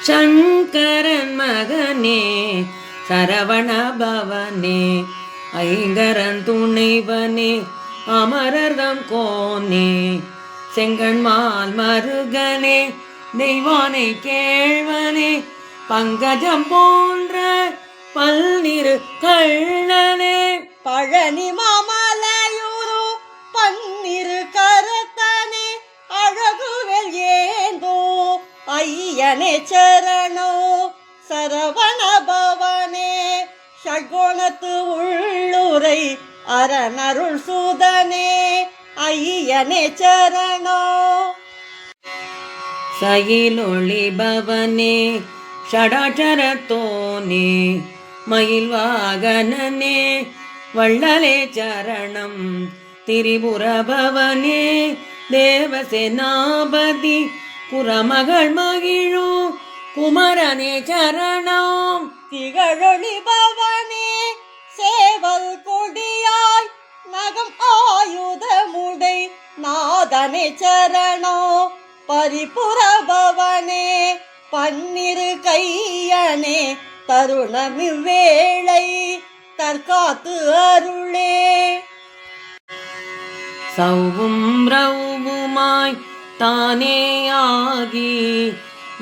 சங்கரன் மகனே சரவண பவனே ஐங்கரன் துணைவனே அமரர்தம் கோனே செங்கண்மால் மருகனே தெய்வானை கேழ்வனே பங்கஜம் போன்ற பல்நிறு கள்ளனே பழனி மாமலையூரு பன்னிரு கரத்தனே அழகுவெல் ஏந்தோ ஐயனே சரணோ சரவண பவனே ஷட்குணத்து உள்ளுரை அரணருள் சூதனே ஐயனே சரணோ சயிலொளி பவனே ஷடாட்சரத்தோனே மயில் வாகனனே வள்ளலே சரணம் திரிபுர பவனே தேவசேனாபதி புறமகள் மகிழோ குமரனே சரணம் திகழொளி பவனே சேவல் கொடியாய் நகம் ஆயுதமுடை நாதனே சரணோ பரிபுர பவனே பன்னிரு கையனே தருணமிவ்வேளை தற்காத்து அருளே சௌவும் ரௌவுமாய் தானே ஆகி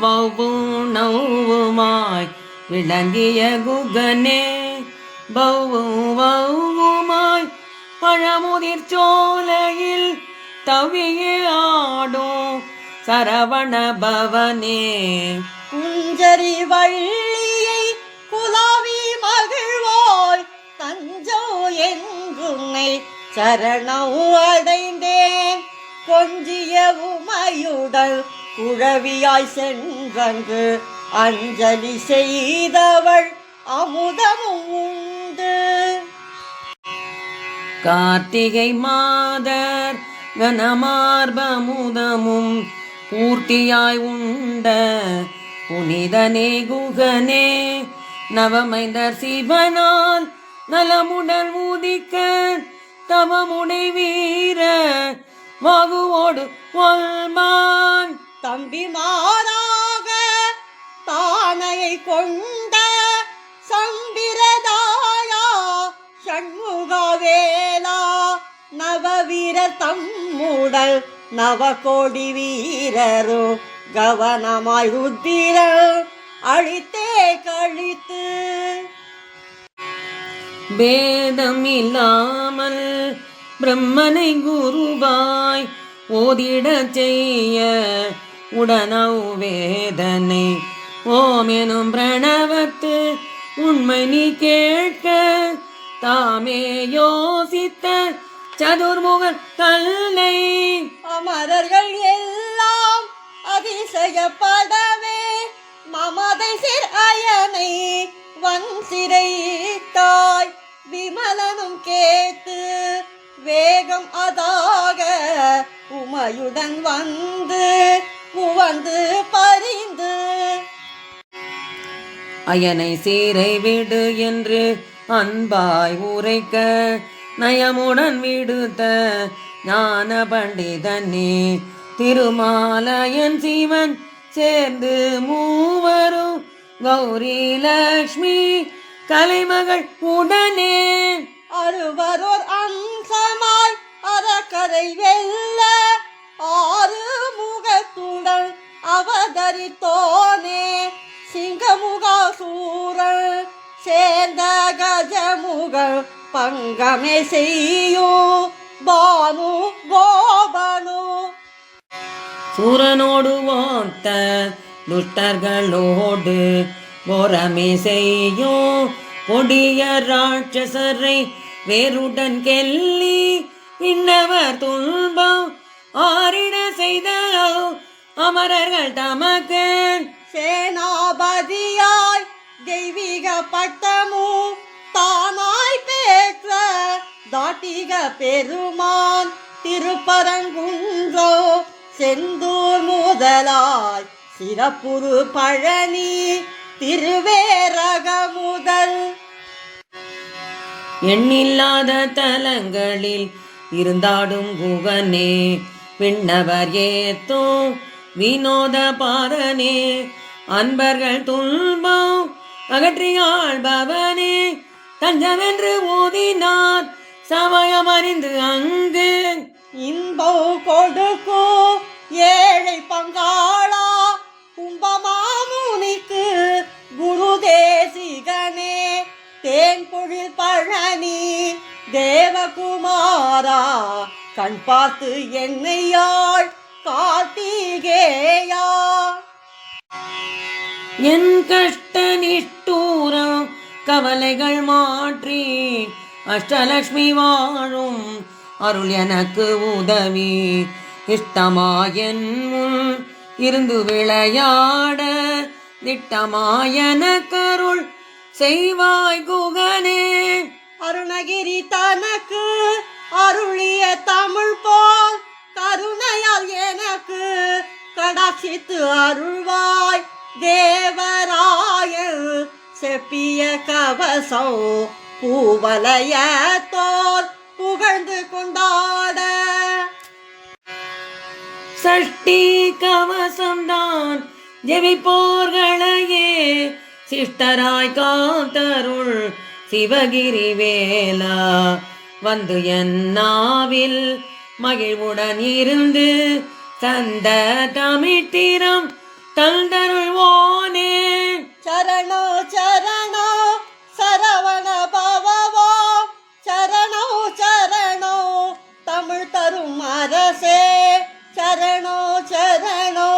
வௌவுமாய் விளங்கிய குகனே பௌவுமாய் பழமுதிர் சோலையில் தவியே ஆடோ சரவண பவனே குஞ்சரி வள்ளியை குலாவி மகிழ்வாய் தஞ்சோ எங்குன்னை சரணம் அடைந்தேன் கொஞ்சிய உமையுடல் குழவியாய் சென்றங்கு அஞ்சலி செய்தவள் அமுதமும் உண்டு கார்த்திகை மாதர் கனமார்பமுதமும் பூர்த்தியாய் உண்ட புனிதனே குகனே நவமைந்தர் சிவனால் நலமுடல் ஊதிக்க தவமுடை வீர வாகுவோடு கொள்மான் தம்பி மாறாக தானையை கொண்ட சம்பிரதாயா ஷண்முகவேலா நவவீரர் தம்முடல் நவகோடி வீரரு கவனமாய் ருத்திர அழித்தே கழித்து பேதம் இல்லாமல் பிரம்மனை குருவாய் ஓதிடச் செய்ய உடனவு வேதனை ஓம் எனும் பிரணவத்து உண்மை நீ கேட்க தாமே யோசித்த சதுர்முக கல்லை அமரர்கள் எல்லாம் அதிசயப்படவே மமதை சிர் அயனை வன் சிறையிட்டாய் விமலனும் கேட்டு வேகம் அதாக உமையுடன் வந்து உவந்து பறிந்து அயனை சீரை விடு என்று அன்பாய் உரைக்க நயமுடன் விடுத்த ஞான பண்டிதனே திருமாலயன் சிவன் சேர்ந்து மூவரும் கௌரி லக்ஷ்மி கலைமகள் உடனே அறுவரோர் அம்சமாய் அறக்கரை வெல்ல ஆறு முகத்துடன் அவதரித்தோனே சிங்கமுகாசூரன் சேர்ந்த கஜமுகல் பங்கமே செய்யும் பானு கோபனு சூரனோடு ஓத்த துஷ்டர்களோடு கோரமே செய்யும் கொடிய ராட்சசரை வேருடன் கெல்லி விண்ணவர் துன்பம் ஆரிட செய்த அமரர்கள் தமக்கு சேனாபதியாய் தெய்வீக பட்டமும் தானாய் பெற்ற தாட்டிக பெருமான் திருப்பரங்குன்றோ செந்தூர் முதலாய் சிறப்புறு பழனி திருவேரக முதல் எண்ணில்லாத தலங்களில் இருந்தாடும் குகனே விண்ணவர் ஏத்தும் வினோத பாரனே அன்பர்கள் துன்பம் அகற்றியாழ்பவனே தஞ்சமென்று ஓதினார் சமயம் அறிந்து அங்கு இன்பம் கொடுக்கோ ஏழை பங்காளா கும்பமாமுனிக்கு குரு தேசிகனே தேன்பொழில் பழனி தேவகுமாரா கண் பார்த்து என்னையாள் கார்த்திகேயா. என் கஷ்ட நிஷ்டூரம் கவலைகள் மாற்றி அஷ்டலக்ஷ்மி வாழும் அருள் எனக்கு உதவி இஷ்டமாயன் முன் இருந்து விளையாட திட்டமாயன கருள் செய்வாய் குகனே. அருணகிரி தனக்கு அருளிய தமிழ் போல் கருணையால் எனக்கு கடாட்சித்து அருள்வாய் தேவராயன் செப்பிய கவசம் பூவலய தோல் புகழ்ந்து கொண்டாட. சஷ்டி கவசம்தான் ஜெபிப்போர்களையே சிஷ்டராய் காத்தருள் சிவகிரி வேலா வந்து என் நாவில் மகிழ்வுடன் இருந்து தந்த தமிழ்த்திரம் தந்தருள்வோனே. சரணோ சரணோ சரவண பவவோ சரணோ சரணோ தமிழ் தரும் அரசே சரணோ சரணோ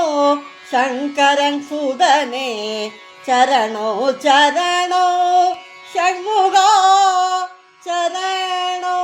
சங்கரன் சுதனே சரணோ சரணோ ஷண்முகா சரணோ.